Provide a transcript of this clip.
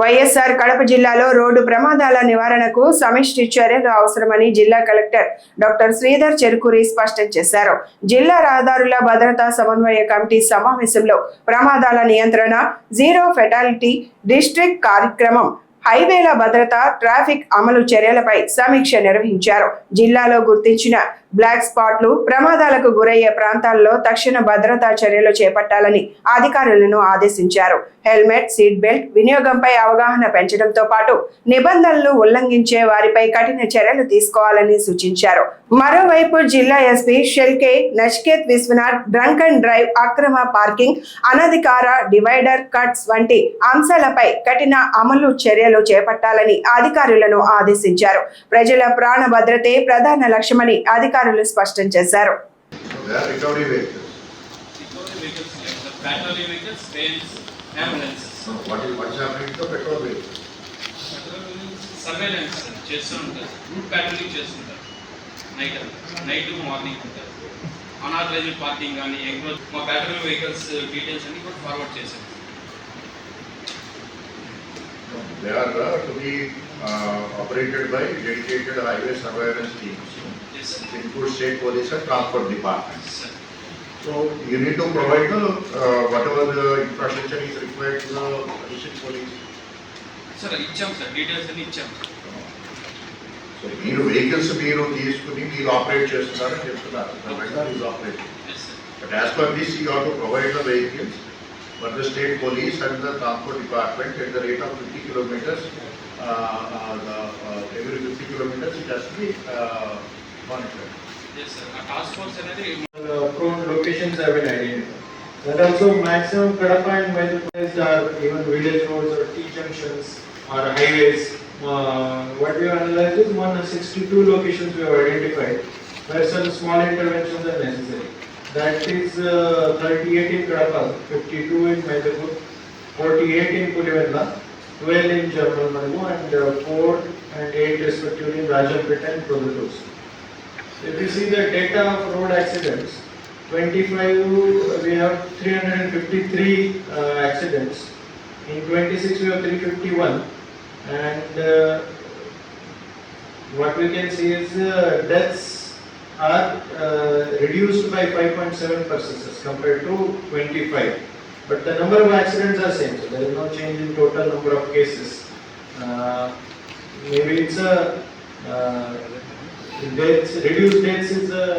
వైఎస్ఆర్ కడప జిల్లాలో రోడ్డు ప్రమాదాల నివారణకు సమిష్టి చర్యలు అవసరమని జిల్లా కలెక్టర్ డాక్టర్ శ్రీధర్ చెరుకూరి స్పష్టం చేశారు. జిల్లా రహదారుల భద్రతా సమన్వయ కమిటీ సమావేశంలో ప్రమాదాల నియంత్రణ, జీరో ఫెటాలిటీ డిస్ట్రిక్ట్ కార్యక్రమం, హైవేల భద్రత, ట్రాఫిక్ అమలు చర్యలపై సమీక్ష నిర్వహించారు. జిల్లాలో గుర్తించిన బ్లాక్ స్పాట్లు, ప్రమాదాలకు గురయ్యే ప్రాంతాల్లో తక్షణ భద్రతా చర్యలు చేపట్టాలని అధికారులను ఆదేశించారు. హెల్మెట్, సీట్ బెల్ట్ వినియోగంపై అవగాహన పెంచడంతో పాటు నిబంధనలు ఉల్లంఘించే వారిపై కఠిన చర్యలు తీసుకోవాలని సూచించారు. మరోవైపు జిల్లా SP Shelke Nachiket Vishwanath drunk and drive, అక్రమ పార్కింగ్, అనధికార డివైడర్ కట్స్ వంటి అంశాలపై కఠిన అమలు చర్యలు చేపట్టాలని అధికారులను ఆదేశించారు. ప్రజల ప్రాణ భద్రతే ప్రధాన లక్ష్యమని అధికారులు స్పష్టం చేశారు. నైట్ మార్నింగ్ ఉంటారు. అనాథరైజ్డ్ పార్కింగ్ కానీ ఎంక్రోచ్ మా బ్యాటరీ వెహికల్స్ డీటెయిల్స్ అన్ని కూడా ఫార్వర్డ్ చేశారు. They are to be operated by dedicated highway surveillance teams. Yes, sir. Include state police and transport departments. Yes, sir. So you need to provide whatever the infrastructure is required to the district police. Sir ఇచ్చాం sir, details అన్ని ఇచ్చాం. So మీరు vehicles మీరు తీసుకుని మీరు operate చేస్తున్నారని చెప్తున్నారు. The vendor is operating. Yes, sir. But as per this you have to provide the vehicles for the state police and the transport department at the rate of 50 kilometers. Every 50 kilometers it has to be monitored. Yes, sir. A task force అనేది prone locations have been identified. That also maximum Kadapa and Maiduguri are even village roads or T junctions or highways. What we have analyzed is 162 locations we have identified where some small interventions are necessary. That is 38 in Kadapa, 52 in Maiduguri, 48 in Pulivella, 12 in Jabalmanu, and 4 and 8 respectively in Rajampeta and Produturs. If you see the data of road accidents, 25 we have 353 accidents. In 26 we have 351, and what we can see is deaths are reduced by 5.7% as compared to 25. But the number of accidents are same, so there is no change in total number of cases. Maybe it's a reduced deaths is a